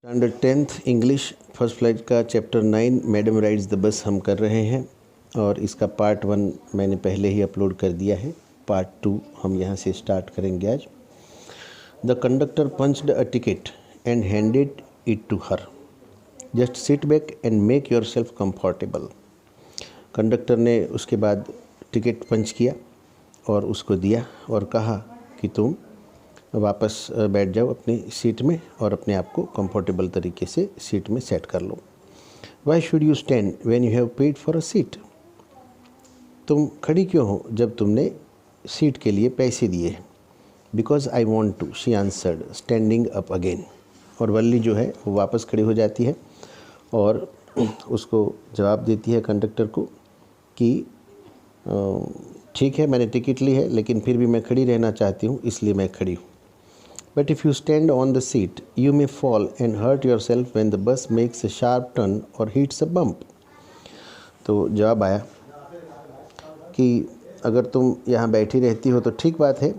Standard 10th English first flight का chapter 9 madam rides the bus हम कर रहे हैं और इसका पार्ट 1 मैंने पहले ही अपलोड कर दिया है। पार्ट 2 हम यहाँ से स्टार्ट करेंगे आज। The conductor punched a ticket and handed it to her. Just sit back and make yourself comfortable. Conductor ने उसके बाद टिकट पंच किया और उसको दिया और कहा कि तुम वापस बैठ जाओ अपनी सीट में और अपने आप को कंफर्टेबल तरीके से सीट में सेट कर लो। Why should you stand when you have paid for a seat. तुम खड़ी क्यों हो जब तुमने सीट के लिए पैसे दिए हैं। Because I want to, she answered standing up again. और वल्ली जो है वो वापस खड़ी हो जाती है और उसको जवाब देती है कंडक्टर को कि ठीक है, मैंने टिकट ली है लेकिन फिर भी मैं खड़ी रहना चाहती हूँ, इसलिए मैं खड़ी हूँ। But if you stand on the seat, you may fall and hurt yourself when the bus makes a sharp turn or hits a bump. तो जवाब आया कि अगर तुम यहाँ बैठी रहती हो तो ठीक बात है,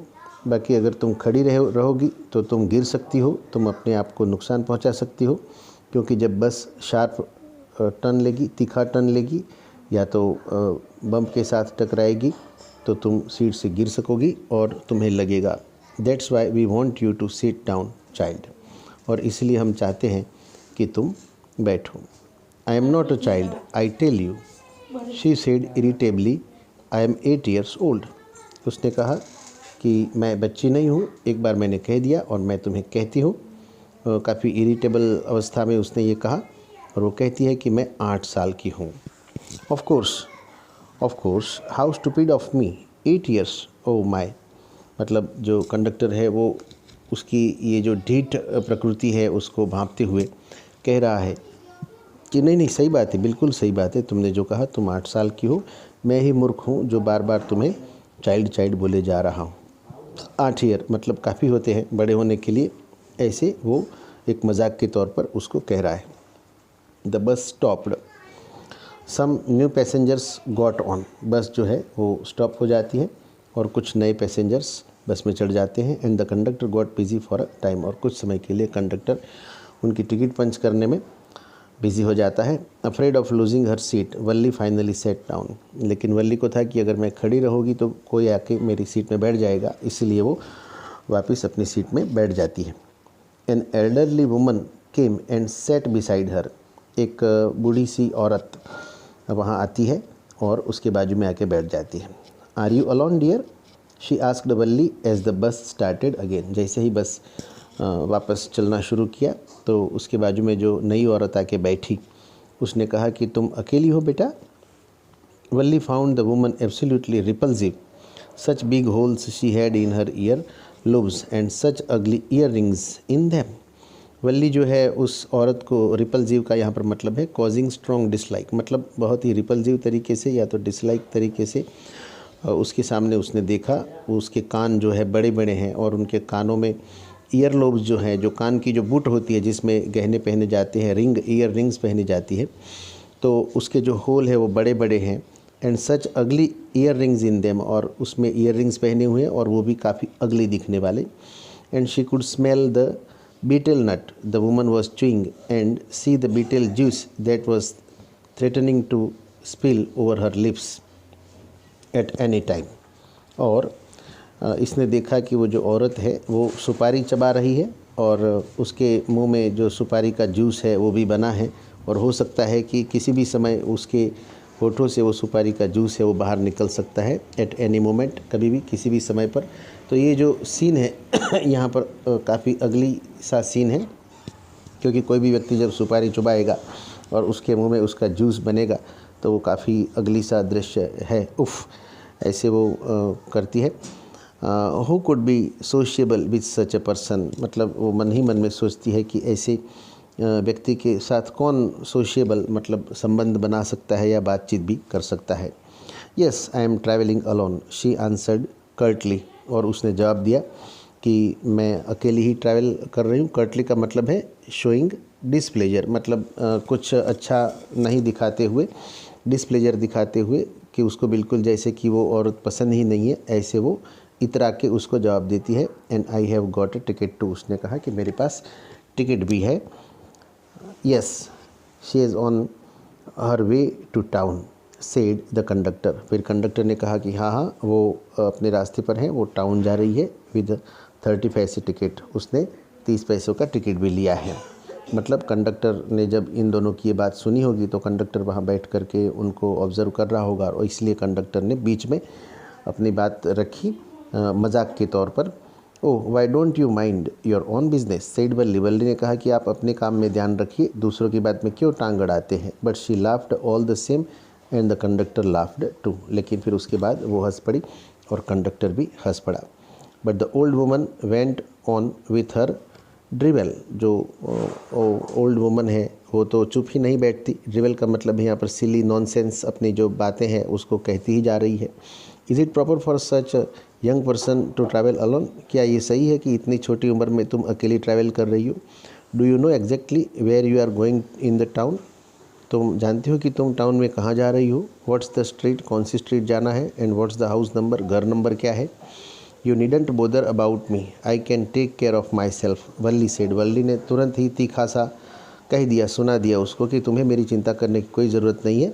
बाकी अगर तुम खड़ी रहोगी तो तुम गिर सकती हो, तुम अपने आप को नुकसान पहुँचा सकती हो, क्योंकि जब बस शार्प टर्न लेगी, तीखा टर्न लेगी या तो बम्प के साथ टकराएगी तो तुम सीट से गिर सकोगी और तुम्हें लगेगा। That's why we want you to sit down, child. और इसलिए हम चाहते हैं कि तुम बैठो। I am not a child, I tell you, she said irritably. I am 8 years old. उसने कहा कि मैं बच्ची नहीं हूँ, एक बार मैंने कह दिया और मैं तुम्हें कहती हूँ। काफ़ी इरिटेबल अवस्था में उसने ये कहा और वो कहती है कि मैं 8 साल की हूँ। Of course, how stupid of me, 8 years, oh my. मतलब जो कंडक्टर है वो उसकी ये जो ढीठ प्रकृति है उसको भांपते हुए कह रहा है कि नहीं सही बात है, बिल्कुल सही बात है, तुमने जो कहा, तुम 8 साल की हो, मैं ही मूर्ख हूँ जो बार बार तुम्हें चाइल्ड बोले जा रहा हूँ। 8 ईयर मतलब काफ़ी होते हैं बड़े होने के लिए, ऐसे वो एक मजाक के तौर पर उसको कह रहा है। The bus stopped, some new passengers got on. Bus जो है वो स्टॉप हो जाती है और कुछ नए पैसेंजर्स बस में चढ़ जाते हैं। And the conductor got busy for a time. और कुछ समय के लिए कंडक्टर उनकी टिकट पंच करने में बिजी हो जाता है। Afraid of losing her seat, Valli finally set down. लेकिन वल्ली को था कि अगर मैं खड़ी रहूँगी तो कोई आके मेरी सीट में बैठ जाएगा, इसलिए वो वापस अपनी सीट में बैठ जाती है। An elderly woman came and set beside her. एक बूढ़ी सी औरत वहाँ आती है और उसके बाजू में आके बैठ जाती है। Are you alone dear, she asked Valli as the bus started again. जैसे ही बस वापस चलना शुरू किया तो उसके बाजू में जो नई औरत आके बैठी उसने कहा कि तुम अकेली हो बेटा। Valli found the woman absolutely repulsive, such big holes she had in her earlobes and such ugly earrings in them. Valli जो है उस औरत को, रिपल्सिव का यहाँ पर मतलब है कॉजिंग स्ट्रॉन्ग डिसलाइक, मतलब बहुत ही रिपल्सिव तरीके से या तो डिसलाइक तरीके से उसके सामने उसने देखा। उसके कान जो है बड़े बड़े हैं और उनके कानों में ईयर लोब्स जो हैं, जो कान की जो बुट होती है जिसमें गहने पहने जाते हैं, ईयर रिंग्स पहनी जाती है, तो उसके जो होल है वो बड़े बड़े हैं। And such ugly earrings in them, और उसमें ईयर रिंग्स पहने हुए हैं और वो भी काफ़ी अगली दिखने वाले। And she could smell the betel nut the woman was chewing and see the betel juice that was threatening to spill over her lips at any time. और इसने देखा कि वो जो औरत है वो सुपारी चबा रही है और उसके मुंह में जो सुपारी का जूस है वो भी बना है और हो सकता है कि किसी भी समय उसके होठों से वो सुपारी का जूस है वो बाहर निकल सकता है एट एनी मोमेंट, कभी भी किसी भी समय पर। तो ये जो सीन है यहाँ पर काफ़ी अगली सा सीन है, क्योंकि कोई भी व्यक्ति जब सुपारी चुबाएगा और उसके मुंह में उसका जूस बनेगा तो वो काफ़ी अगली सा दृश्य है। उफ़, ऐसे वो करती है। Who could be sociable with such a person, मतलब वो मन ही मन में सोचती है कि ऐसे व्यक्ति के साथ कौन सोशिएबल मतलब संबंध बना सकता है या बातचीत भी कर सकता है। Yes I am travelling alone, she answered Curtly. और उसने जवाब दिया कि मैं अकेली ही ट्रैवल कर रही हूँ। कर्टली का मतलब है शोइंग डिसप्लेजर, मतलब कुछ अच्छा नहीं दिखाते हुए, डिसप्लेजर दिखाते हुए कि उसको बिल्कुल जैसे कि वो औरत पसंद ही नहीं है, ऐसे वो इतरा के उसको जवाब देती है। And I have got a ticket too, उसने कहा कि मेरे पास टिकट भी है। Yes she is on her way to town said the conductor. फिर कंडक्टर ने कहा कि हाँ हाँ वो अपने रास्ते पर है, वो टाउन जा रही है विद 30 पैसे टिकट। उसने 30 पैसों का टिकट भी लिया है। मतलब कंडक्टर ने जब इन दोनों की ये बात सुनी होगी तो कंडक्टर वहाँ बैठ कर के उनको ऑब्ज़र्व कर रहा होगा और इसलिए कंडक्टर ने बीच में अपनी बात रखी मजाक के तौर पर। Oh why don't you mind your own business said Valli. Valli ने कहा कि आप अपने काम में ध्यान रखिए, दूसरों की बात में क्यों टांग अड़ाते हैं। But she laughed all the same and the conductor laughed too. लेकिन फिर उसके बाद वो हंस पड़ी और कंडक्टर भी हंस पड़ा। But the old woman went on with her drivel. जो ओल्ड वुमन है वो तो चुप ही नहीं बैठती। ड्रिवेल का मतलब है यहाँ पर सिली नॉनसेंस, अपनी जो बातें हैं उसको कहती ही जा रही है। Is it proper for such young person to travel alone. क्या ये सही है कि इतनी छोटी उम्र में तुम अकेली ट्रैवल कर रही हो। Do you know exactly where you are going in the town. तुम जानती हो कि तुम टाउन में कहाँ जा रही हो। व्हाट्स द स्ट्रीट, कौन सी स्ट्रीट जाना है। And what's the house number, घर नंबर क्या है। You needn't bother about me, I can take care of myself Valli said. Valli ने तुरंत ही तीखा सा कह दिया, सुना दिया उसको कि तुम्हें मेरी चिंता करने की कोई ज़रूरत नहीं है,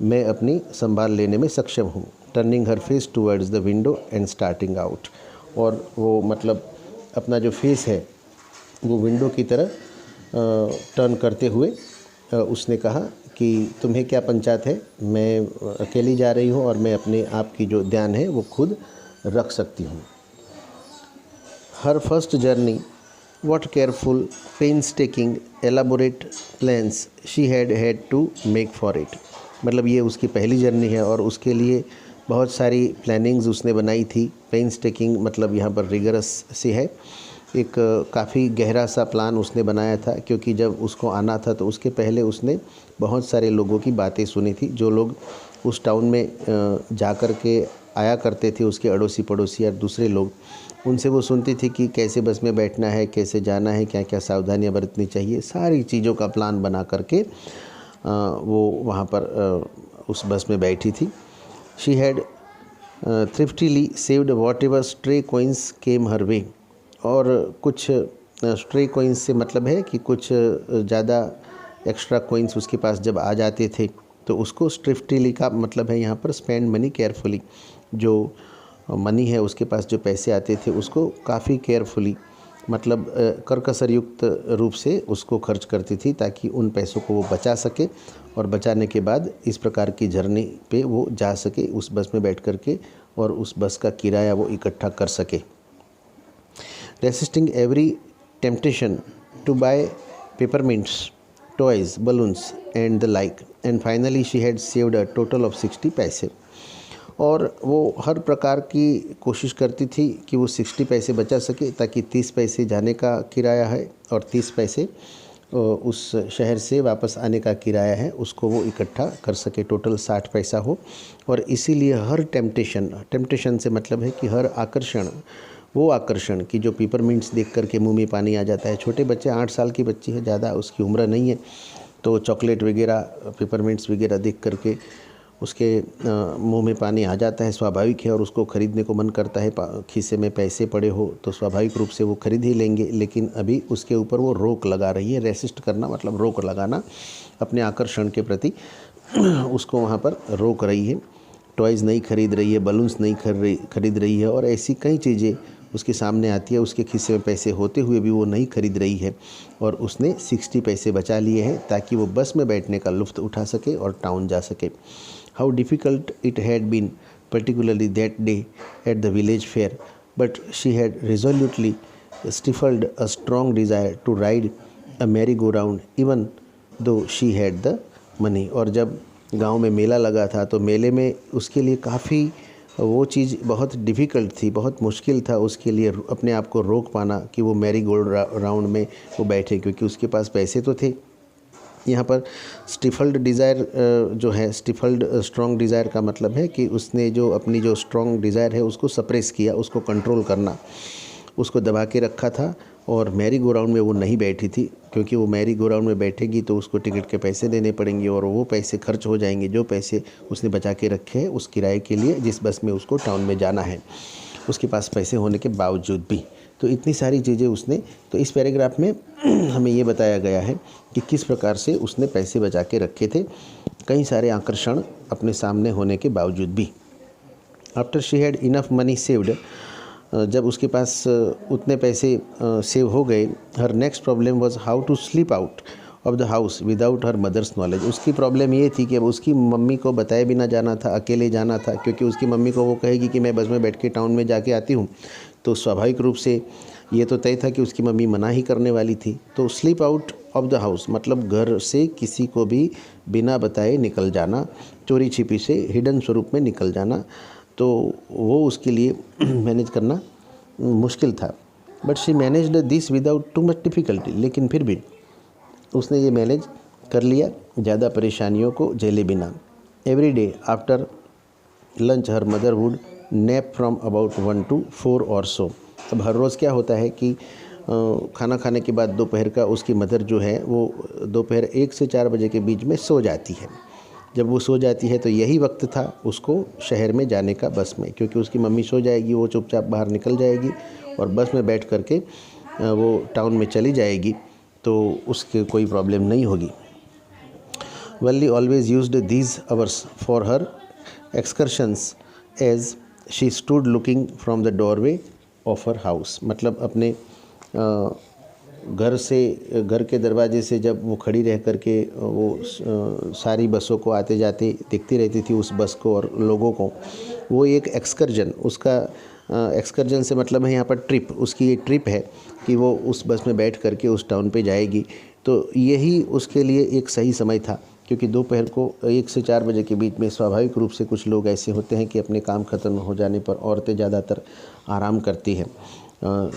मैं अपनी संभाल लेने में सक्षम हूँ। Turning her face towards the window and starting out. और वो मतलब अपना जो फेस है वो विंडो की तरह टर्न करते हुए उसने कहा कि तुम्हें क्या पंचायत है, मैं अकेली जा रही हूँ और मैं अपने आप की जो ध्यान है वो खुद रख सकती हूँ। Her first journey, what careful, painstaking, elaborate plans she had to make for it। मतलब ये उसकी पहली जर्नी है और उसके लिए बहुत सारी प्लानिंग्स उसने बनाई थी। पेंस्टेकिंग मतलब यहाँ पर रिगरस से है, एक काफ़ी गहरा सा प्लान उसने बनाया था, क्योंकि जब उसको आना था तो उसके पहले उसने बहुत सारे लोगों की बातें सुनी थी। जो लोग उस टाउन में जा कर के आया करते थे, उसके अड़ोसी पड़ोसी या दूसरे लोग, उनसे वो सुनती थी कि कैसे बस में बैठना है, कैसे जाना है, क्या क्या सावधानियां बरतनी चाहिए। सारी चीज़ों का प्लान बना करके वो वहाँ पर उस बस में बैठी थी। She had thriftily saved whatever stray coins came her way. और कुछ स्ट्रे कोइंस से मतलब है कि कुछ ज़्यादा एक्स्ट्रा कोइंस उसके पास जब आ जाते थे तो उसको थ्रिफ्टीली का मतलब है यहाँ पर स्पेंड मनी केयरफुली। जो मनी है उसके पास, जो पैसे आते थे उसको काफ़ी केयरफुली मतलब करकसर युक्त रूप से उसको खर्च करती थी, ताकि उन पैसों को वो बचा सके और बचाने के बाद इस प्रकार की जर्नी पे वो जा सके उस बस में बैठ कर के और उस बस का किराया वो इकट्ठा कर सके। Resisting every temptation to buy peppermints, toys, balloons and the like and finally she had saved a total of 60 paise. और वो हर प्रकार की कोशिश करती थी कि वो 60 पैसे बचा सके, ताकि 30 पैसे जाने का किराया है और 30 पैसे उस शहर से वापस आने का किराया है, उसको वो इकट्ठा कर सके, टोटल 60 पैसा हो। और इसीलिए हर टेम्पटेशन से मतलब है कि हर आकर्षण, वो आकर्षण कि जो पेपरमिंट्स देख कर के मुँह में पानी आ जाता है। छोटे बच्चे, 8 साल की बच्ची है, ज़्यादा उसकी उम्र नहीं है, तो चॉकलेट वगैरह, पेपरमिंट्स वगैरह देख करके उसके मुंह में पानी आ जाता है, स्वाभाविक है, और उसको ख़रीदने को मन करता है। खीसे में पैसे पड़े हो तो स्वाभाविक रूप से वो खरीद ही लेंगे। लेकिन अभी उसके ऊपर वो रोक लगा रही है। रेसिस्ट करना मतलब रोक लगाना, अपने आकर्षण के प्रति उसको वहाँ पर रोक रही है। टॉयज़ नहीं खरीद रही है, बलून्स नहीं खरीद रही है, और ऐसी कई चीज़ें उसके सामने आती है। उसके खीसे में पैसे होते हुए भी वो नहीं खरीद रही है, और उसने 60 पैसे बचा लिए हैं ताकि वो बस में बैठने का लुत्फ़ उठा सके और टाउन जा सके। How difficult it had been, particularly that day at the village fair, but she had resolutely stifled a strong desire to ride a merry-go-round, even though she had the money। और जब गांव में मेला लगा था तो मेले में उसके लिए काफ़ी वो चीज़ बहुत डिफ़िकल्ट थी, बहुत मुश्किल था उसके लिए अपने आप को रोक पाना कि वो मैरी गोल्ड राउंड में वो बैठे, क्योंकि उसके पास पैसे तो थे। यहाँ पर स्टिफल्ड डिज़ायर जो है, स्टिफल्ड स्ट्रॉन्ग डिज़ायर का मतलब है कि उसने जो अपनी जो स्ट्रॉन्ग डिज़ायर है उसको सप्रेस किया, उसको कंट्रोल करना, उसको दबा के रखा था। और मैरी गो राउंड में वो नहीं बैठी थी, क्योंकि वो मैरी गो राउंड में बैठेगी तो उसको टिकट के पैसे देने पड़ेंगे और वो पैसे खर्च हो जाएंगे, जो पैसे उसने बचा के रखे हैं उस किराए के लिए जिस बस में उसको टाउन में जाना है। उसके पास पैसे होने के बावजूद भी तो इतनी सारी चीज़ें उसने, तो इस पैराग्राफ में हमें ये बताया गया है कि किस प्रकार से उसने पैसे बचा के रखे थे, कई सारे आकर्षण अपने सामने होने के बावजूद भी। After she had enough money saved, जब उसके पास उतने पैसे सेव हो गए, her next problem was how to sleep out of the house without her mother's knowledge. उसकी प्रॉब्लम ये थी कि अब उसकी मम्मी को बताए बिना जाना था, अकेले जाना था, क्योंकि उसकी मम्मी को वो कहेगी कि मैं बस में बैठ के टाउन में जाके आती हूँ, तो स्वाभाविक रूप से ये तो तय था कि उसकी मम्मी मना ही करने वाली थी। तो sleep out of the house मतलब घर से किसी को भी बिना बताए निकल जाना, चोरी छिपी से हिडन स्वरूप में निकल जाना, तो वो उसके लिए मैनेज करना मुश्किल था। But she managed this without too much difficulty, लेकिन फिर भी उसने ये मैनेज कर लिया ज़्यादा परेशानियों को झेले बिना। Every day after lunch her mother would nap from about 1 to 4 और सो। अब हर रोज़ क्या होता है कि खाना खाने के बाद दोपहर का उसकी मदर जो है वो दोपहर 1 से 4 बजे के बीच में सो जाती है। जब वो सो जाती है तो यही वक्त था उसको शहर में जाने का बस में, क्योंकि उसकी मम्मी सो जाएगी, वो चुपचाप बाहर निकल जाएगी और बस में बैठ करके वो टाउन में चली जाएगी, तो उसके कोई प्रॉब्लम नहीं होगी। Valli always used these hours for her excursions as she stood looking from the doorway of her house. मतलब अपने घर के दरवाजे से जब वो खड़ी रह कर के वो सारी बसों को आते जाते देखती रहती थी, उस बस को और लोगों को, वो एक एक्सकर्जन, उसका एक्सकर्जन से मतलब है यहाँ पर ट्रिप, उसकी ये ट्रिप है कि वो उस बस में बैठ करके उस टाउन पे जाएगी। तो यही उसके लिए एक सही समय था, क्योंकि दोपहर को 1 से 4 बजे के बीच में स्वाभाविक रूप से कुछ लोग ऐसे होते हैं कि अपने काम ख़त्म हो जाने पर औरतें ज़्यादातर आराम करती हैं,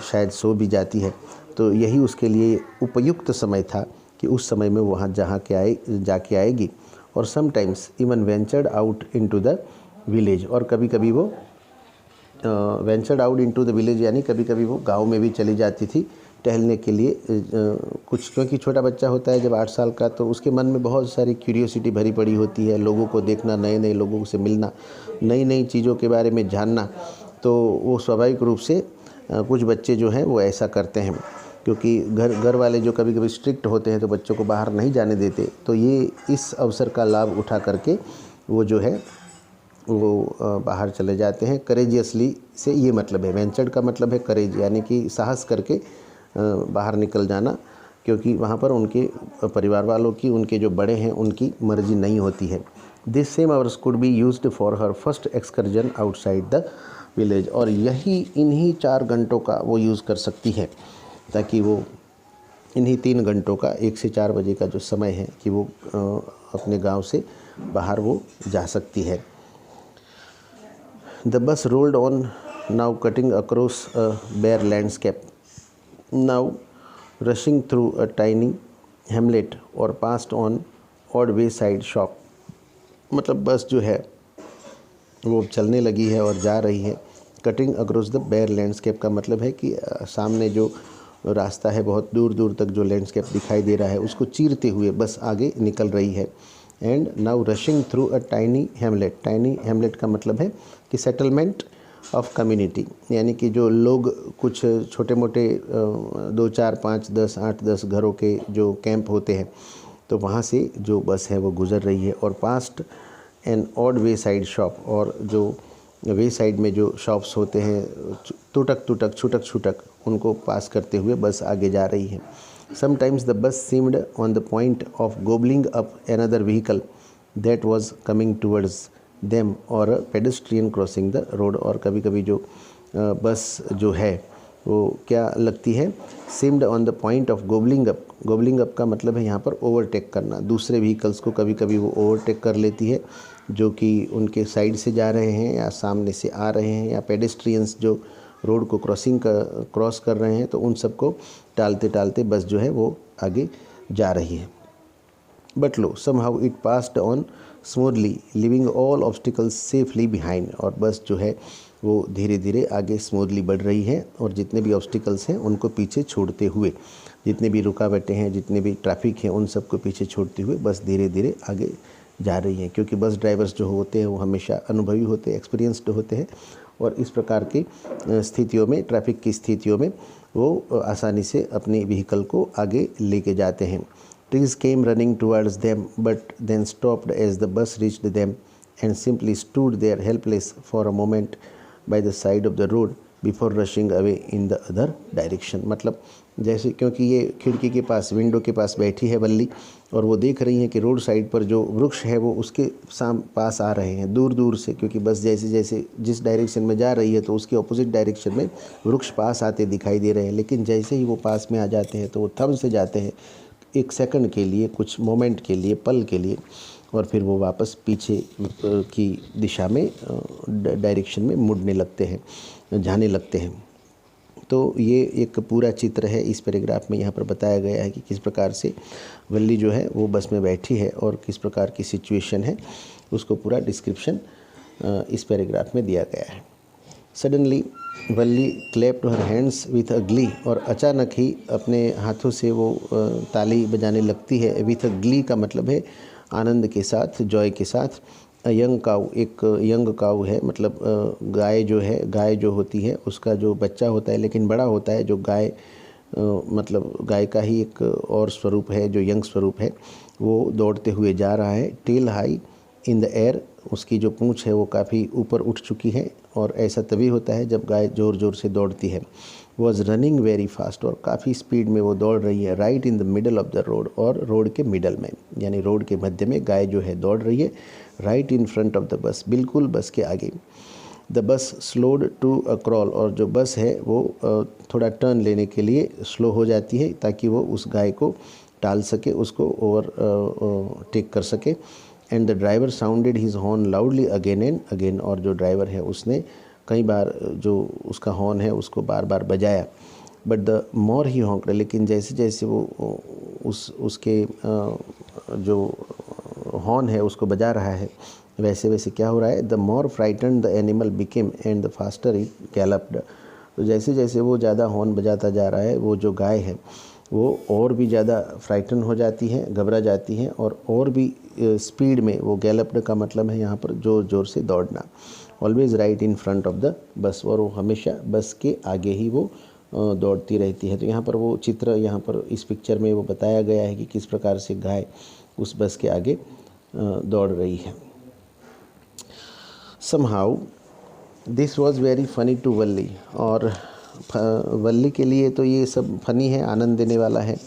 शायद सो भी जाती है। तो यही उसके लिए उपयुक्त समय था कि उस समय में वहाँ जाके आएगी। और sometimes even ventured out into the village, और कभी कभी वो ventured out into the village यानी कभी कभी वो गांव में भी चली जाती थी टहलने के लिए। कुछ क्योंकि छोटा बच्चा होता है जब 8 साल का, तो उसके मन में बहुत सारी क्यूरियोसिटी भरी पड़ी होती है, लोगों को देखना, नए नए लोगों से मिलना, नई नई चीज़ों के बारे में जानना। तो वो स्वाभाविक रूप से कुछ बच्चे जो हैं वो ऐसा करते हैं, क्योंकि घर वाले जो कभी कभी स्ट्रिक्ट होते हैं तो बच्चों को बाहर नहीं जाने देते। तो ये इस अवसर का लाभ उठा करके वो जो है वो बाहर चले जाते हैं। करेजियसली से ये मतलब है, वेंचर्ड का मतलब है करेज, यानी कि साहस करके बाहर निकल जाना, क्योंकि वहाँ पर उनके परिवार वालों की, उनके जो बड़े हैं, उनकी मर्जी नहीं होती है। This same hours could be used for her first excursion outside the village. और इन्हीं 4 घंटों का वो यूज़ कर सकती है, ताकि वो इन्हीं 3 घंटों का 1 से 4 बजे का जो समय है कि वो अपने गांव से बाहर वो जा सकती है। The bus rolled on now cutting across a bare landscape, now rushing through a tiny hamlet और passed on odd wayside shop. मतलब बस जो है वो चलने लगी है और जा रही है। Cutting across the bare landscape का मतलब है कि सामने जो रास्ता है, बहुत दूर दूर तक जो लैंडस्केप दिखाई दे रहा है, उसको चीरते हुए बस आगे निकल रही है। And now rushing through a tiny hamlet. Tiny hamlet का मतलब है कि सेटलमेंट ऑफ कम्युनिटी, यानी कि जो लोग कुछ छोटे मोटे 2, 4, 5, 10, 8, 10 घरों के जो कैंप होते हैं, तो वहाँ से जो बस है वो गुज़र रही है। और past and odd wayside shop, और जो वे साइड में जो शॉप्स होते हैं छूटक छूटक, उनको पास करते हुए बस आगे जा रही है। Sometimes the bus seemed on the point of gobbling up another vehicle that was coming towards them और पेडेस्ट्रियन क्रॉसिंग द रोड। और कभी कभी जो बस जो है वो क्या लगती है, seemed on the point of gobbling up. Gobbling up का मतलब है यहाँ पर ओवरटेक करना, दूसरे व्हीकल्स को कभी कभी वो ओवरटेक कर लेती है जो कि उनके साइड से जा रहे हैं या सामने से आ रहे हैं, या पेडेस्ट्रियंस जो रोड को क्रॉस कर रहे हैं, तो उन सबको टालते टालते बस जो है वो आगे जा रही है। But low somehow it passed on smoothly living all obstacles safely behind. और बस जो है वो धीरे धीरे आगे स्मूथली बढ़ रही है, और जितने भी ऑब्स्टिकल्स हैं उनको पीछे छोड़ते हुए, जितने भी रुकावटें हैं, जितने भी ट्रैफिक हैं, उन सबको पीछे छोड़ते हुए बस धीरे धीरे आगे जा रही है। क्योंकि बस ड्राइवर्स जो होते हैं वो हमेशा अनुभवी होते हैं, एक्सपीरियंस्ड होते हैं, और इस प्रकार की स्थितियों में, ट्रैफिक की स्थितियों में वो आसानी से अपनी व्हीकल को आगे लेके जाते हैं। Trees came running towards them but then stopped as the bus reached them and simply stood there helpless for a moment by the side of the road before rushing away in the other direction। मतलब जैसे, क्योंकि ये खिड़की के पास, window के पास बैठी है वल्ली और वो देख रही है कि रोड साइड पर जो वृक्ष है वो उसके पास आ रहे हैं दूर दूर से, क्योंकि बस जैसे जैसे जिस डायरेक्शन में जा रही है तो उसके ऑपोजिट डायरेक्शन में वृक्ष पास आते दिखाई दे रहे हैं। लेकिन जैसे ही वो पास में आ जाते हैं तो वो थम से जाते हैं एक सेकंड के लिए, कुछ मोमेंट के लिए, पल के लिए, और फिर वो वापस पीछे की दिशा में, डायरेक्शन में मुड़ने लगते हैं, जाने लगते हैं। तो ये एक पूरा चित्र है इस पैराग्राफ में यहाँ पर बताया गया है कि किस प्रकार से वल्ली जो है वो बस में बैठी है और किस प्रकार की सिचुएशन है, उसको पूरा डिस्क्रिप्शन इस पैराग्राफ में दिया गया है। Suddenly Valli clapped her hands with a Glee, और अचानक ही अपने हाथों से वो ताली बजाने लगती है। विथ अ ग्ली का मतलब है आनंद के साथ, जॉय के साथ। यंग काऊ, एक यंग काऊ है, मतलब गाय जो है, गाय जो होती है उसका जो बच्चा होता है लेकिन बड़ा होता है, जो गाय मतलब गाय का ही एक और स्वरूप है, जो यंग स्वरूप है, वो दौड़ते हुए जा रहा है। Tail high in the air, उसकी जो पूँछ है वो काफ़ी ऊपर उठ चुकी है, और ऐसा तभी होता है जब गाय ज़ोर ज़ोर से दौड़ती है। वॉज रनिंग वेरी फास्ट, और काफ़ी स्पीड में वो दौड़ रही है। Right in the middle of the road, और रोड के मिडल में, यानी रोड के मध्य में गाय जो है दौड़ रही है। Right in front of the bus, बिल्कुल बस के आगे। The bus slowed to a crawl, और जो बस है वो थोड़ा टर्न लेने के लिए स्लो हो जाती है ताकि वो उस गाय को टाल सके, उसको ओवर टेक कर सके। And the driver sounded his horn loudly again and again, और जो ड्राइवर है उसने कई बार जो उसका हॉर्न है उसको बार बार बजाया। बट द मोर ही हॉन्क्ड, लेकिन जैसे जैसे वो उसके जो हॉर्न है उसको बजा रहा है, वैसे वैसे क्या हो रहा है, the more frightened the animal became and the faster it galloped. तो जैसे जैसे वो ज़्यादा हॉर्न बजाता जा रहा है, वो जो गाय है वो और भी ज़्यादा फ्राइटन हो जाती है, घबरा जाती है, और भी स्पीड में वो गैलप्ड का मतलब है यहाँ पर ज़ोर ज़ोर से दौड़ना। Always right in front of the bus, और वो हमेशा बस के आगे ही वो दौड़ती रहती है। तो यहाँ पर वो चित्र, यहाँ पर इस पिक्चर में वो बताया गया है कि किस प्रकार से गाय उस बस के आगे दौड़ रही है। Somehow this was very funny to वल्ली, और वल्ली के लिए तो ये सब फनी है, आनंद देने वाला है।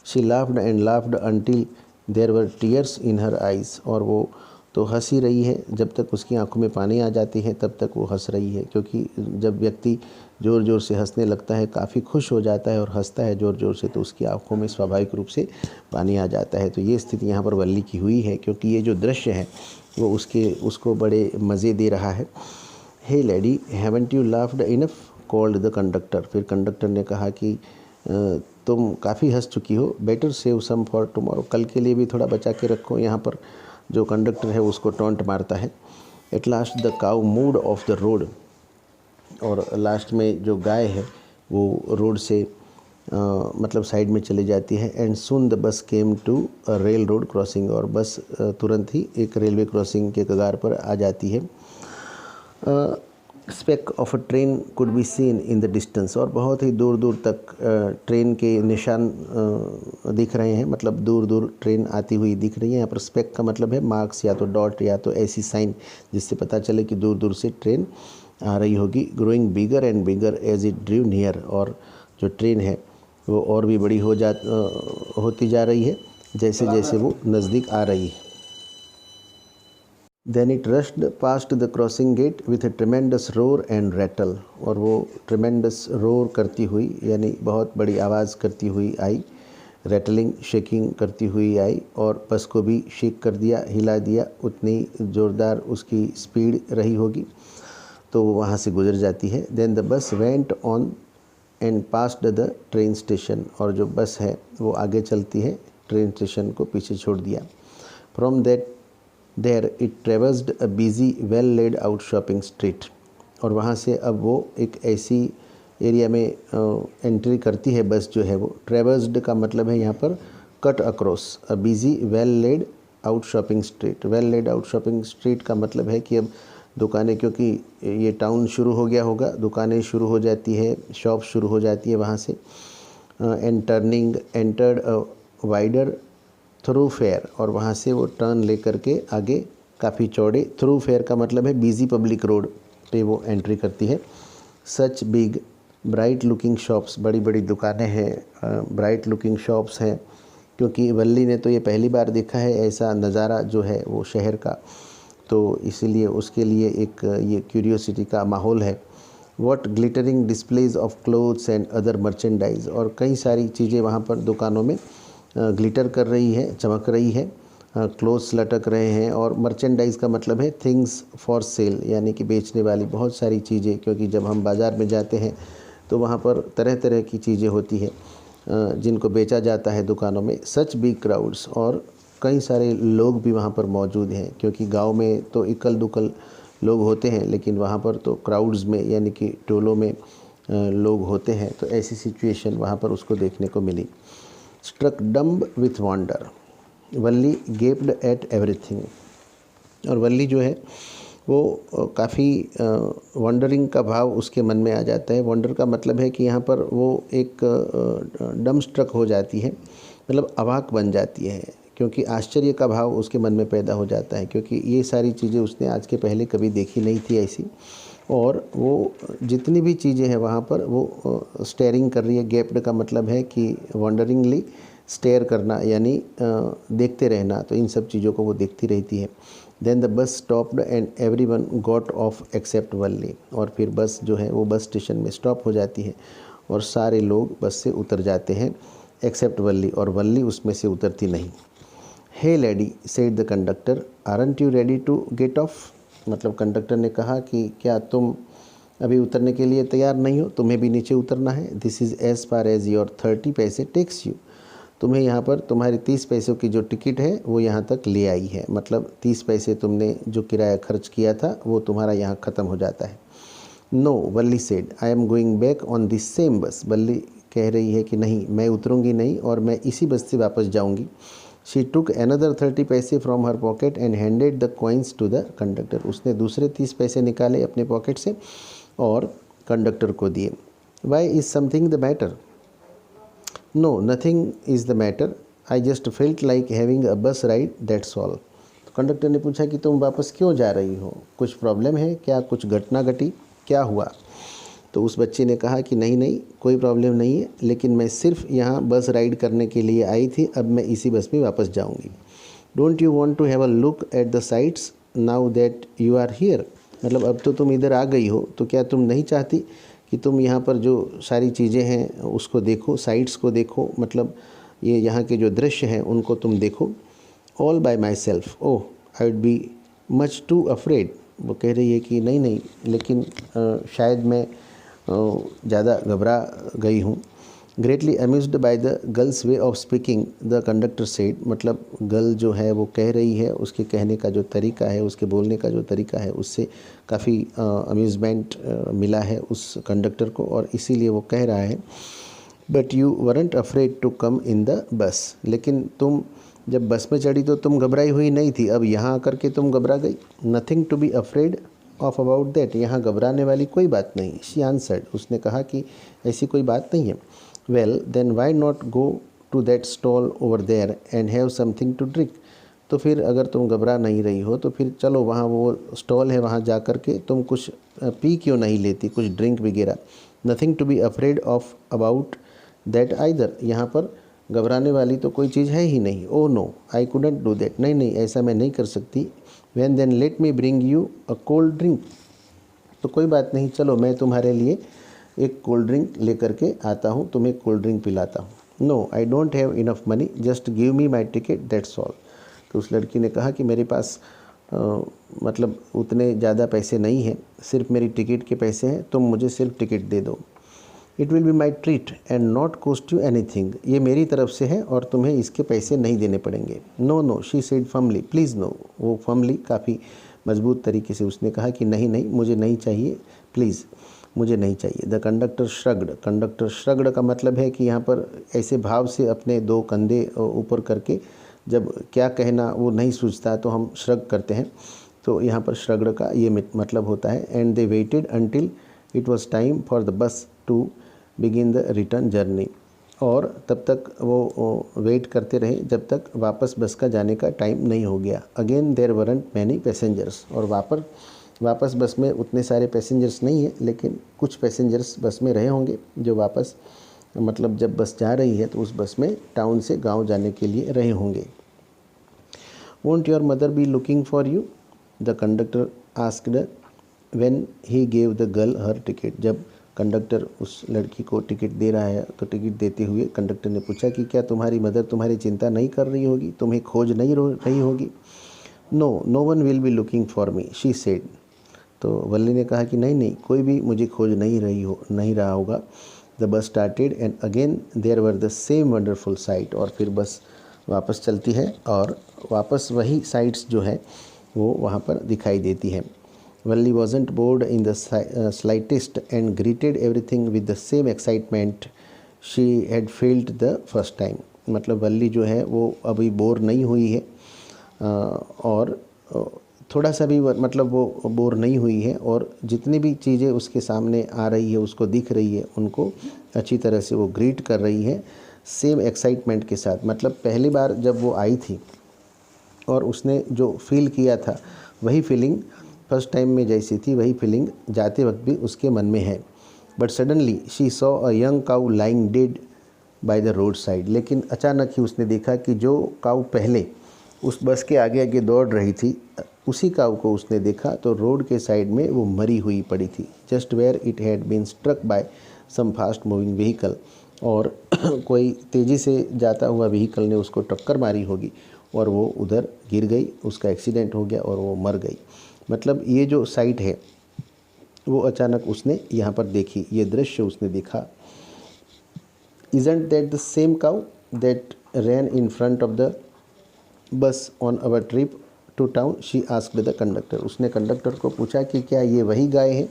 She laughed and laughed until there were tears in her eyes, और वो तो हंस ही रही है, जब तक उसकी आंखों में पानी आ जाती है तब तक वो हंस रही है, क्योंकि जब व्यक्ति ज़ोर ज़ोर से हंसने लगता है, काफ़ी खुश हो जाता है और हंसता है ज़ोर ज़ोर से, तो उसकी आंखों में स्वाभाविक रूप से पानी आ जाता है। तो ये स्थिति यहाँ पर वल्ली की हुई है, क्योंकि ये जो दृश्य है वो उसको बड़े मज़े दे रहा है। Hey lady, haven't you laughed enough, called the conductor. फिर कंडक्टर ने कहा कि तुम काफ़ी हंस चुकी हो, better save some for tomorrow, कल के लिए भी थोड़ा बचा के रखो। यहाँ पर जो कंडक्टर है उसको टॉन्ट मारता है। At last the cow moved of the road, और लास्ट में जो गाय है वो रोड से मतलब साइड में चली जाती है। And soon the bus came to a railroad crossing, और बस तुरंत ही एक रेलवे क्रॉसिंग के कगार पर आ जाती है। Speck of a train could be seen in the distance, और बहुत ही दूर दूर तक ट्रेन के निशान दिख रहे हैं, मतलब दूर दूर ट्रेन आती हुई दिख रही है। यहाँ पर स्पेक का मतलब है मार्क्स, या तो डॉट या तो ऐसी साइन जिससे पता चले कि दूर दूर से ट्रेन आ रही होगी। Growing bigger and bigger as it drew near, और जो ट्रेन है वो और भी बड़ी होती जा रही है जैसे जैसे वो नज़दीक आ रही है। Then it rushed past the crossing gate with a tremendous roar and rattle, और वो tremendous roar करती हुई, यानी बहुत बड़ी आवाज़ करती हुई आई, rattling शेकिंग करती हुई आई, और बस को भी शेक कर दिया, हिला दिया, उतनी ज़ोरदार उसकी स्पीड रही होगी, तो वो वहाँ से गुजर जाती है। Then the bus went on and passed the train station, और जो बस है वो आगे चलती है, ट्रेन स्टेशन को पीछे छोड़ दिया। From that There it traversed a busy, well laid out shopping street, और वहाँ से अब वो एक ऐसी एरिया में एंट्री करती है बस जो है वो। ट्रेवर्स्ड का मतलब है यहाँ पर cut across. A busy well laid out shopping street, well laid out shopping street का मतलब है कि अब दुकानें, क्योंकि ये टाउन शुरू हो गया होगा, दुकानें शुरू हो जाती है, शॉप शुरू हो जाती है वहाँ से। And turning entered a wider thoroughfare, और वहाँ से वो टर्न लेकर के आगे काफ़ी चौड़े, थ्रूफेयर का मतलब है बिजी पब्लिक रोड पे वो एंट्री करती है। Such big bright looking shops, बड़ी बड़ी दुकानें हैं, ब्राइट लुकिंग शॉप्स हैं, क्योंकि वल्ली ने तो ये पहली बार देखा है ऐसा नज़ारा जो है वो शहर का, तो इसीलिए उसके लिए एक ये क्यूरियोसिटी का माहौल है। What glittering displays of clothes and other merchandise, और कई सारी चीज़ें वहाँ पर दुकानों में ग्लिटर कर रही है, चमक रही है, क्लोथ्स लटक रहे हैं। और मर्चेंडाइज़ का मतलब है थिंग्स फॉर सेल, यानी कि बेचने वाली बहुत सारी चीज़ें, क्योंकि जब हम बाज़ार में जाते हैं तो वहाँ पर तरह तरह की चीज़ें होती है जिनको बेचा जाता है दुकानों में। सच बिग क्राउड्स, और कई सारे लोग भी वहाँ पर मौजूद हैं, क्योंकि गांव में तो इक्कल दुक्कल लोग होते हैं, लेकिन वहाँ पर तो क्राउड्स में यानी कि टोलों में लोग होते हैं, तो ऐसी सिचुएशन वहाँ पर उसको देखने को मिली। Struck dumb with wonder, Valli gaped at everything, और वल्ली जो है वो काफ़ी वंडरिंग का भाव उसके मन में आ जाता है। वंडर का मतलब है कि यहाँ पर वो एक डम स्ट्रक हो जाती है, मतलब अवाक बन जाती है, क्योंकि आश्चर्य का भाव उसके मन में पैदा हो जाता है, क्योंकि ये सारी चीज़ें उसने आज के पहले कभी देखी नहीं थी ऐसी। और वो जितनी भी चीज़ें हैं वहाँ पर वो स्टेयरिंग कर रही है। गेप्ड का मतलब है कि वंडरिंगली स्टेयर करना, यानी देखते रहना, तो इन सब चीज़ों को वो देखती रहती है। Then the bus stopped and everyone got off except Valli, और फिर बस जो है वो बस स्टेशन में स्टॉप हो जाती है और सारे लोग बस से उतर जाते हैं एक्सेप्ट वल्ली, और वल्ली उसमें से उतरती नहीं। Hey lady said the conductor, aren't you ready to get off, मतलब कंडक्टर ने कहा कि क्या तुम अभी उतरने के लिए तैयार नहीं हो, तुम्हें भी नीचे उतरना है। This is as far as your 30 पैसे टेक्स यू, तुम्हें यहाँ पर तुम्हारी 30 पैसों की जो टिकट है वो यहाँ तक ले आई है, मतलब 30 पैसे तुमने जो किराया खर्च किया था वो तुम्हारा यहाँ ख़त्म हो जाता है। No, Valli said, I am going back on this same bus, Valli कह रही है कि नहीं, मैं उतरूँगी नहीं और मैं इसी बस से वापस जाऊँगी। शी टुक अनदर 30 पैसे from her pocket and handed the coins to the conductor, उसने दूसरे 30 पैसे निकाले अपने पॉकेट से और कंडक्टर को दिए। Why is something the matter, no nothing is the matter, I just felt like having a bus ride, that's all. तो कंडक्टर ने पूछा कि तुम वापस क्यों जा रही हो, कुछ प्रॉब्लम है क्या, कुछ घटना घटी, क्या हुआ। तो उस बच्चे ने कहा कि नहीं नहीं, कोई प्रॉब्लम नहीं है, लेकिन मैं सिर्फ यहाँ बस राइड करने के लिए आई थी, अब मैं इसी बस में वापस जाऊँगी। Don't you want to have a look at the sights now that you are here, मतलब अब तो तुम इधर आ गई हो, तो क्या तुम नहीं चाहती कि तुम यहाँ पर जो सारी चीज़ें हैं उसको देखो, साइट्स को देखो, मतलब ये यहाँ के जो दृश्य हैं उनको तुम देखो। All bye my self, oh I would be much to afraid, वो कह रही है कि नहीं नहीं, लेकिन शायद मैं ज़्यादा घबरा गई हूँ। Greatly amused by the girls way of speaking the conductor said, मतलब गर्ल जो है वो कह रही है, उसके कहने का जो तरीका है, उसके बोलने का जो तरीका है, उससे काफ़ी अम्यूज़मेंट मिला है उस कंडक्टर को, और इसीलिए वो कह रहा है but you weren't afraid to come in the bus, लेकिन तुम जब बस में चढ़ी तो तुम घबराई हुई नहीं थी, अब यहाँ आकर के तुम घबरा गई। Nothing to be afraid of about that, यहाँ घबराने वाली कोई बात नहीं। शी आंसर्ड, उसने कहा कि ऐसी कोई बात नहीं है। Well then why not go to that stall over there and have something to drink, तो फिर अगर तुम घबरा नहीं रही हो तो फिर चलो वहाँ वो स्टॉल है, वहाँ जा कर के तुम कुछ पी क्यों नहीं लेती, कुछ ड्रिंक वगैरह। Nothing to be afraid of about that either, यहाँ पर घबराने वाली तो कोई चीज़ है ही नहीं। Oh no I couldn't do that, नहीं नहीं ऐसा मैं नहीं कर सकती। Well then let me bring you a cold drink, तो कोई बात नहीं, चलो मैं तुम्हारे लिए एक कोल्ड ड्रिंक लेकर के आता हूँ, तुम्हें कोल्ड ड्रिंक पिलाता हूँ। No I don't have enough money, just give me my ticket that's all. तो उस लड़की ने कहा कि मेरे पास मतलब उतने ज़्यादा पैसे नहीं हैं, सिर्फ मेरी टिकट के पैसे हैं, तुम मुझे सिर्फ टिकट दे दो। It will be my treat and not cost you anything, ये मेरी तरफ से है और तुम्हें इसके पैसे नहीं देने पड़ेंगे। No no she said firmly, please no, वो फर्मली काफ़ी मजबूत तरीके से उसने कहा कि नहीं नहीं मुझे नहीं चाहिए, प्लीज़ मुझे नहीं चाहिए। The conductor shrugged, conductor shrugged का मतलब है कि यहाँ पर ऐसे भाव से अपने दो कंधे ऊपर करके जब क्या कहना वो नहीं सूझता तो हम श्रग करते हैं, तो यहाँ पर श्रगड़ का ये मतलब होता है। And they waited until it was time for the bus to begin the return journey. और तब तक वो वेट करते रहे जब तक वापस बस का जाने का टाइम नहीं हो गया। Again there weren't many passengers, और वापस बस में उतने सारे पैसेंजर्स नहीं है, लेकिन कुछ पैसेंजर्स बस में रहे होंगे जो वापस मतलब जब बस जा रही है तो उस बस में टाउन से गांव जाने के लिए रहे होंगे। Won't your mother B looking for you, the conductor asked when he gave the girl her ticket. जब कंडक्टर उस लड़की को टिकट दे रहा है तो टिकट देते हुए कंडक्टर ने पूछा कि क्या तुम्हारी मदर तुम्हारी चिंता नहीं कर रही होगी, तुम्हें खोज नहीं रही होगी। No one will be looking for me, she said. तो वल्ली ने कहा कि नहीं, कोई भी मुझे खोज नहीं रहा होगा। The bus started and again there were the same wonderful sight. और फिर बस वापस चलती है और वापस वही साइट्स जो है वो वहाँ पर दिखाई देती है। वल्ली wasn't bored in the slightest and greeted everything with the same excitement she had felt the first time। मतलब वल्ली जो है वो अभी बोर नहीं हुई है और थोड़ा सा भी मतलब वो बोर नहीं हुई है, और जितनी भी चीज़ें उसके सामने आ रही है उसको दिख रही है उनको अच्छी तरह से वो ग्रीट कर रही है सेम एक्साइटमेंट के साथ। मतलब पहली बार जब वो आई थी और उसने जो फील किया था वही फीलिंग फर्स्ट टाइम में जैसी थी वही फीलिंग जाते वक्त भी उसके मन में है। But suddenly she saw a young cow lying dead by the road side. लेकिन अचानक ही उसने देखा कि जो काऊ पहले उस बस के आगे आगे दौड़ रही थी उसी काऊ को उसने देखा तो रोड के साइड में वो मरी हुई पड़ी थी। Just where it had been struck by some fast moving vehicle. और कोई तेज़ी से जाता हुआ व्हीकल ने उसको टक्कर मारी होगी और वो उधर गिर गई, उसका एक्सीडेंट हो गया और वो मर गई। मतलब ये जो साइट है वो अचानक उसने यहाँ पर देखी, ये दृश्य उसने देखा। Isn't that the same cow that ran in front of the bus on our trip to town? She asked the conductor। उसने कंडक्टर को पूछा कि क्या ये वही गाय है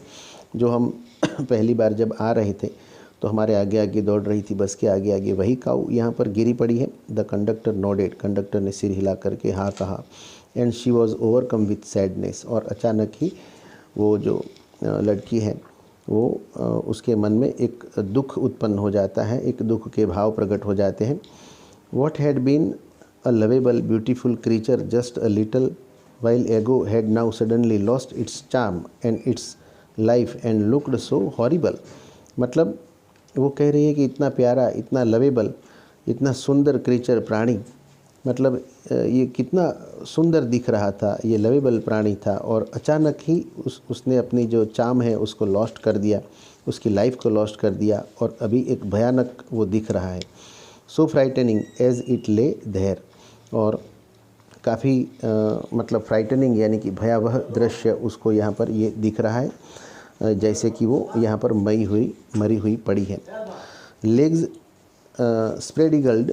जो हम पहली बार जब आ रहे थे तो हमारे आगे आगे दौड़ रही थी, बस के आगे आगे वही काऊ यहाँ पर गिरी पड़ी है। द कंडक्टर नोडेड, कंडक्टर ने सिर हिला करके हाँ कहा। And she was overcome with sadness, और अचानक ही वो जो लड़की है वो उसके मन में एक दुख उत्पन्न हो जाता है, एक दुख के भाव प्रकट हो जाते हैं। What had been a lovable beautiful creature just a little while ago had now suddenly lost its charm and its life and looked so horrible. मतलब वो कह रही है कि इतना प्यारा, इतना लवेबल, इतना सुंदर क्रीचर प्राणी, मतलब ये कितना सुंदर दिख रहा था, ये लवेबल प्राणी था, और अचानक ही उसने अपनी जो चार्म है उसको लॉस्ट कर दिया, उसकी लाइफ को लॉस्ट कर दिया, और अभी एक भयानक वो दिख रहा है। So frightening as it lay there, और काफ़ी मतलब फ्राइटनिंग यानी कि भयावह दृश्य उसको यहाँ पर ये दिख रहा है जैसे कि वो यहाँ पर मरी हुई पड़ी है। Legs spread eagled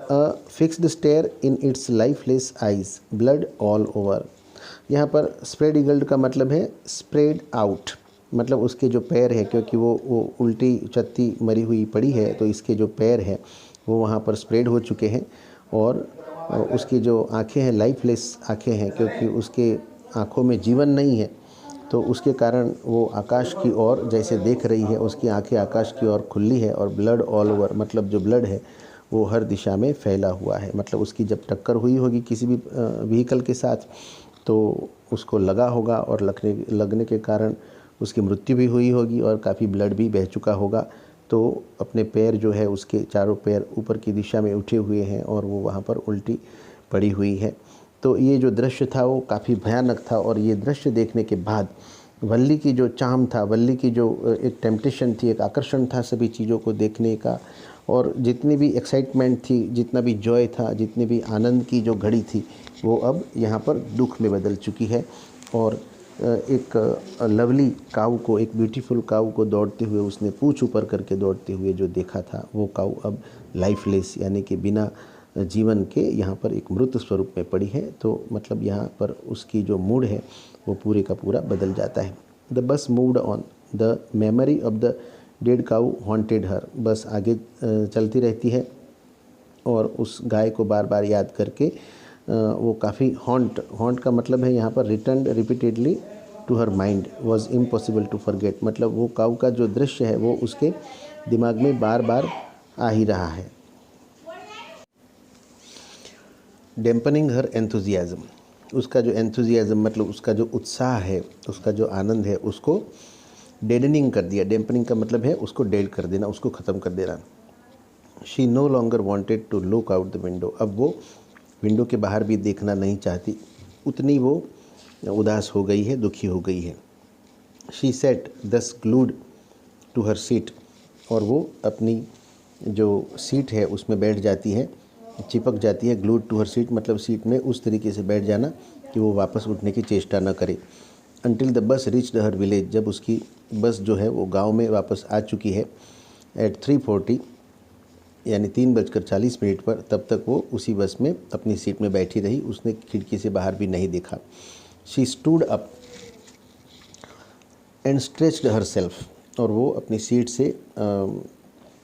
a fixed stare in its lifeless eyes, blood all over। यहाँ पर spread eagled का मतलब है spread out, मतलब उसके जो पैर है, क्योंकि वो उल्टी चत्ती मरी हुई पड़ी है तो इसके जो पैर है वो वहाँ पर स्प्रेड हो चुके हैं, और उसकी जो आँखें हैं लाइफलेस आँखें हैं, क्योंकि उसके आँखों में जीवन नहीं है तो उसके कारण वो आकाश की ओर जैसे देख रही है, उसकी आँखें आकाश की ओर खुली है, और ब्लड ऑल ओवर, मतलब जो ब्लड है वो हर दिशा में फैला हुआ है। मतलब उसकी जब टक्कर हुई होगी किसी भी व्हीकल के साथ तो उसको लगा होगा, और लगने के कारण उसकी मृत्यु भी हुई होगी और काफ़ी ब्लड भी बह चुका होगा। तो अपने पैर जो है उसके चारों पैर ऊपर की दिशा में उठे हुए हैं और वो वहाँ पर उल्टी पड़ी हुई है। तो ये जो दृश्य था वो काफ़ी भयानक था, और ये दृश्य देखने के बाद वल्ली की जो चार्म था, वल्ली की जो एक टेम्पटेशन थी, एक आकर्षण था सभी चीज़ों को देखने का, और जितनी भी एक्साइटमेंट थी, जितना भी जॉय था, जितनी भी आनंद की जो घड़ी थी वो अब यहाँ पर दुख में बदल चुकी है। और एक लवली काऊ को, एक ब्यूटीफुल काऊ को दौड़ते हुए उसने पूंछ ऊपर करके दौड़ते हुए जो देखा था वो काऊ अब लाइफलेस यानी कि बिना जीवन के यहाँ पर एक मृत स्वरूप में पड़ी है। तो मतलब यहाँ पर उसकी जो मूड है वो पूरे का पूरा बदल जाता है। The bus moved on, the memory of the dead cow haunted her. Bus आगे चलती रहती है और उस गाय को बार बार याद करके वो काफ़ी हॉन्ट का मतलब है यहाँ पर return repeatedly to her mind was impossible to forget, मतलब वो काऊ का जो दृश्य है वो उसके दिमाग में बार बार आ ही रहा है। डैम्पनिंग हर एंथुजियाज़म, उसका जो एंथुजियाज़म मतलब उसका जो उत्साह है, उसका जो आनंद है, उसको डेडनिंग कर दिया। डैम्पनिंग का मतलब है उसको डेड कर देना, उसको ख़त्म कर देना। She no longer wanted to look out the window, अब वो विंडो के बाहर भी देखना नहीं चाहती, उतनी वो उदास हो गई है, दुखी हो गई है। शी सेट दस ग्लूड टू हर सीट, और वो अपनी जो सीट है उसमें बैठ जाती है, चिपक जाती है। ग्लूड टू हर सीट मतलब सीट में उस तरीके से बैठ जाना कि वो वापस उठने की चेष्टा न करे। Until the bus reached her village, जब उसकी बस जो है वो गांव में वापस आ चुकी है। एट 3:40 यानी 3:40 पर, तब तक वो उसी बस में अपनी सीट में बैठी रही, उसने खिड़की से बाहर भी नहीं देखा। She stood up and stretched her self, और वो अपनी सीट से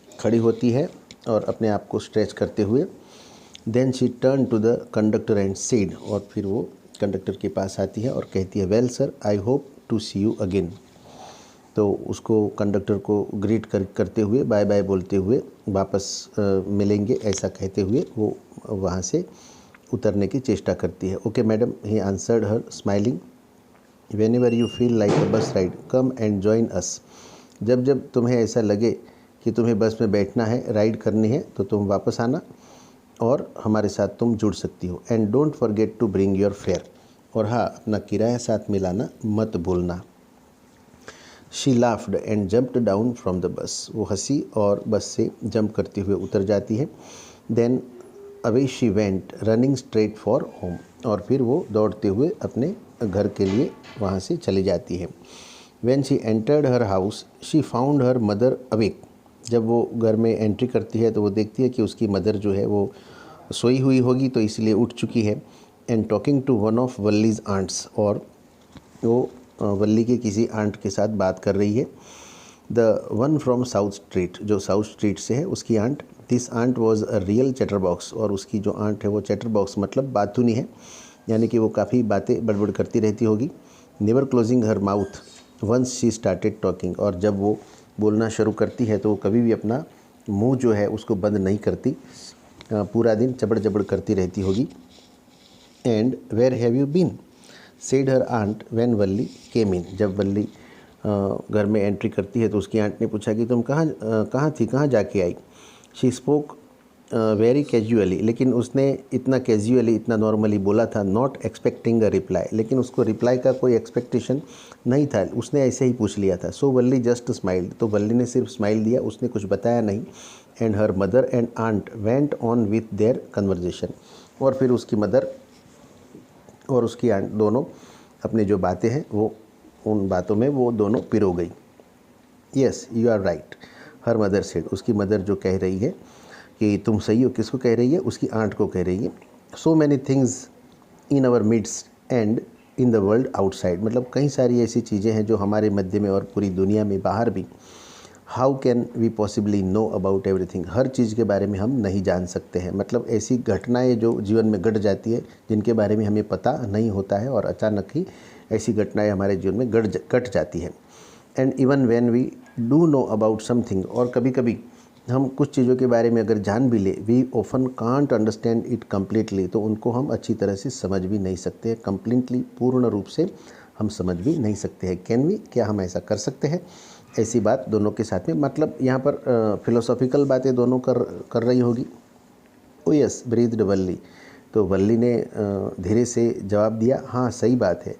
खड़ी होती है और अपने आप को स्ट्रेच करते हुए। Then she turn to the conductor and said, और फिर वो कंडक्टर के पास आती है और कहती है, well sir, I hope to see you again. तो उसको कंडक्टर को ग्रीट करते हुए, बाय बाय बोलते हुए, वापस मिलेंगे ऐसा कहते हुए वो वहाँ से उतरने की चेष्टा करती है। Okay madam, he answered her smiling, whenever you feel like a bus ride come and join us, जब जब तुम्हें ऐसा लगे कि तुम्हें बस में बैठना है, राइड करनी है, तो तुम वापस आना और हमारे साथ तुम जुड़ सकती हो। And don't forget to bring your fare, और हाँ, अपना किराया साथ मिलाना मत भूलना। She laughed and jumped down from the bus, वो हंसी और बस से जंप करते हुए उतर जाती है। Then away she went running straight for home, और फिर वो दौड़ते हुए अपने घर के लिए वहाँ से चली जाती है। When she entered her house she found her mother awake, जब वो घर में एंट्री करती है तो वो देखती है कि उसकी मदर जो है वो सोई हुई होगी, तो इसलिए उठ चुकी है। And talking to one of Valli's aunts, और वो वल्ली के किसी आंट के साथ बात कर रही है। The one from South Street, जो साउथ स्ट्रीट से है उसकी aunt. This aunt was a real chatterbox, और उसकी जो आंट है वो चैटर बॉक्स मतलब बातूनी है, यानी कि वो काफ़ी बातें बड़बड़ करती रहती होगी। Never closing her mouth once she started talking, और जब वो बोलना शुरू करती है तो वो कभी भी अपना मुंह जो है उसको बंद नहीं करती, पूरा दिन चबड़ जबड़ करती रहती होगी। And where have you been said her aunt when Valli came in, जब वल्ली घर में एंट्री करती है तो उसकी आंट ने पूछा कि तुम कहाँ थी, कहाँ जाके आई। शी स्पोक वेरी कैजुअली, लेकिन उसने इतना कैजुअली, इतना नॉर्मली बोला था। नॉट एक्सपेक्टिंग अ रिप्लाई, लेकिन उसको रिप्लाई का कोई एक्सपेक्टेशन नहीं था, उसने ऐसे ही पूछ लिया था। सो वल्ली जस्ट स्माइल्ड, तो वल्ली ने सिर्फ स्माइल दिया, उसने कुछ बताया नहीं। And her mother and aunt went on with their conversation, और फिर उसकी मदर और उसकी आंट दोनों अपनी जो बातें हैं वो उन बातों में वो दोनों पिरो गई। Yes you are right her mother said, उसकी मदर जो कह रही है कि तुम सही हो, किसको कह रही है, उसकी आंट को कह रही है। So many things in our midst and in the world outside, मतलब कई सारी ऐसी चीज़ें हैं जो हमारे मध्य में और पूरी दुनिया में बाहर भी। How can we possibly know about everything, हर चीज़ के बारे में हम नहीं जान सकते हैं, मतलब ऐसी घटनाएं जो जीवन में घट जाती है जिनके बारे में हमें पता नहीं होता है, और अचानक ही ऐसी घटनाएं हमारे जीवन में घट जाती हैं। And even when we do know about something, और कभी कभी हम कुछ चीज़ों के बारे में अगर जान भी ले, we often can't understand it completely, तो उनको हम अच्छी तरह से समझ भी नहीं सकते हैं। कम्प्लीटली, पूर्ण रूप से हम समझ भी नहीं सकते हैं। कैन वी, क्या हम ऐसा कर सकते हैं? ऐसी बात दोनों के साथ में, मतलब यहाँ पर फिलोसॉफिकल बातें दोनों कर रही होगी। ओ यस ब्रीथ्ड वल्ली, तो वल्ली ने धीरे से जवाब दिया, हाँ सही बात है।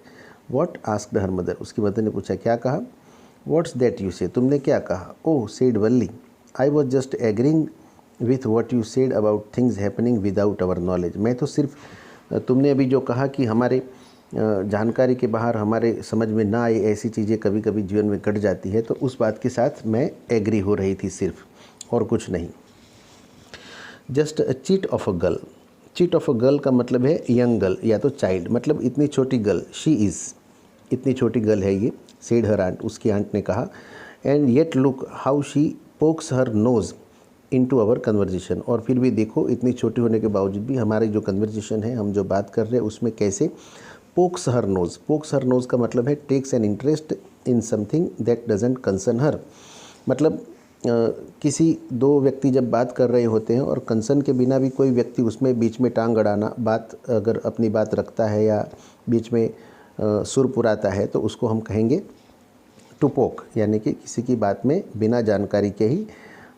व्हाट आस्क्ड हर मदर, उसकी मदर ने पूछा, क्या कहा। व्हाट्स दैट यू से, तुमने क्या कहा। Oh said Valli, I was just agreeing with what you said about things happening without our knowledge, मैं तो सिर्फ तुमने अभी जो कहा कि हमारे जानकारी के बाहर, हमारे समझ में ना आए ऐसी चीज़ें कभी कभी जीवन में घट जाती है, तो उस बात के साथ मैं एग्री हो रही थी सिर्फ, और कुछ नहीं। Just a cheat of a girl, cheat of a girl का मतलब है यंग गर्ल या तो चाइल्ड, मतलब इतनी छोटी गर्ल, शी इज़, इतनी छोटी गर्ल है ये। सेड हर आंट, उसकी आंट ने कहा। And yet look how she pokes her nose into our conversation। और फिर भी देखो इतनी छोटी होने के बावजूद भी हमारी जो कन्वर्जेशन है, हम जो बात कर रहे हैं उसमें कैसे pokes her nose। pokes her nose का मतलब है takes an interest in something that doesn't concern her। मतलब किसी दो व्यक्ति जब बात कर रहे होते हैं और कंसर्न के बिना भी कोई व्यक्ति उसमें बीच में टांग अड़ाना, बात अगर अपनी बात रखता है या बीच में सुर पुराता है तो उसको हम कहेंगे टू पोक, यानी कि किसी की बात में बिना जानकारी के ही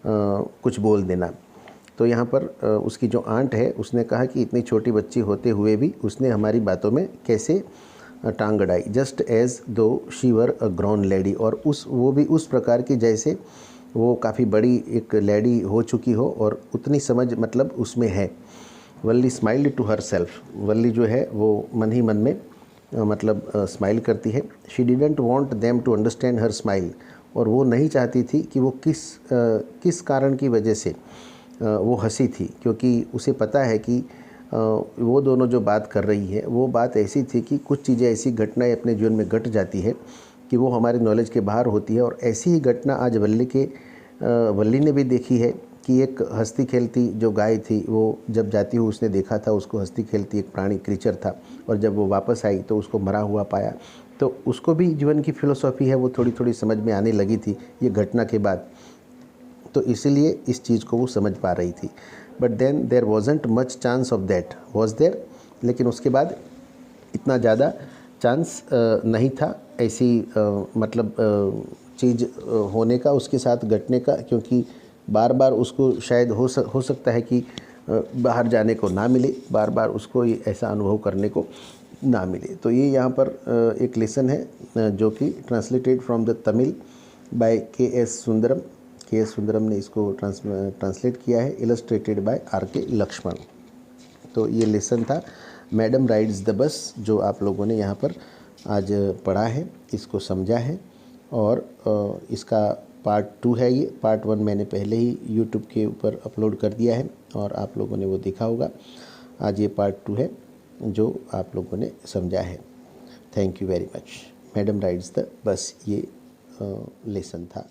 कुछ बोल देना। तो यहाँ पर उसकी जो आंट है उसने कहा कि इतनी छोटी बच्ची होते हुए भी उसने हमारी बातों में कैसे टांग अड़ाई। जस्ट एज दो she were a grown lady, और वो भी उस प्रकार की जैसे वो काफ़ी बड़ी एक लेडी हो चुकी हो और उतनी समझ मतलब उसमें है। वल्ली स्माइल्ड टू हर सेल्फ, वल्ली जो है वो मन ही मन में मतलब स्माइल करती है। She didn't want them to understand her smile, और वो नहीं चाहती थी कि वो किस कारण की वजह से वो हंसी थी, क्योंकि उसे पता है कि वो दोनों जो बात कर रही है वो बात ऐसी थी कि कुछ चीज़ें ऐसी घटनाएं अपने जीवन में घट जाती है कि वो हमारे नॉलेज के बाहर होती है। और ऐसी ही घटना आज वल्ली ने भी देखी है कि एक हंसती खेलती जो गाय थी वो जब जाती हुई उसने देखा था उसको, हंसती खेलती एक प्राणी क्रीचर था, और जब वो वापस आई तो उसको मरा हुआ पाया। तो उसको भी जीवन की फिलोसॉफी है वो थोड़ी थोड़ी समझ में आने लगी थी ये घटना के बाद, तो इसीलिए इस चीज़ को वो समझ पा रही थी। But then there wasn't much chance of that was there, लेकिन उसके बाद इतना ज़्यादा चांस नहीं था ऐसी मतलब चीज़ होने का, उसके साथ घटने का, क्योंकि बार बार उसको शायद हो सकता है कि बाहर जाने को ना मिले, बार बार उसको ये ऐसा अनुभव करने को ना मिले। तो ये यहाँ पर एक लेसन है जो कि translated from the Tamil by K S. Sundaram. K S. Sundaram ने इसको ट्रांसलेट किया है, इलस्ट्रेटेड बाय आर.के. लक्ष्मण। तो ये लेसन था मैडम राइड्स द बस, जो आप लोगों ने यहाँ पर आज पढ़ा है, इसको समझा है। और इसका पार्ट 2 है ये। पार्ट 1 मैंने पहले ही यूट्यूब के ऊपर अपलोड कर दिया है और आप लोगों ने वो देखा होगा। आज ये पार्ट 2 है जो आप लोगों ने समझा है। Thank you very much. Madam rides the बस ये लेसन था।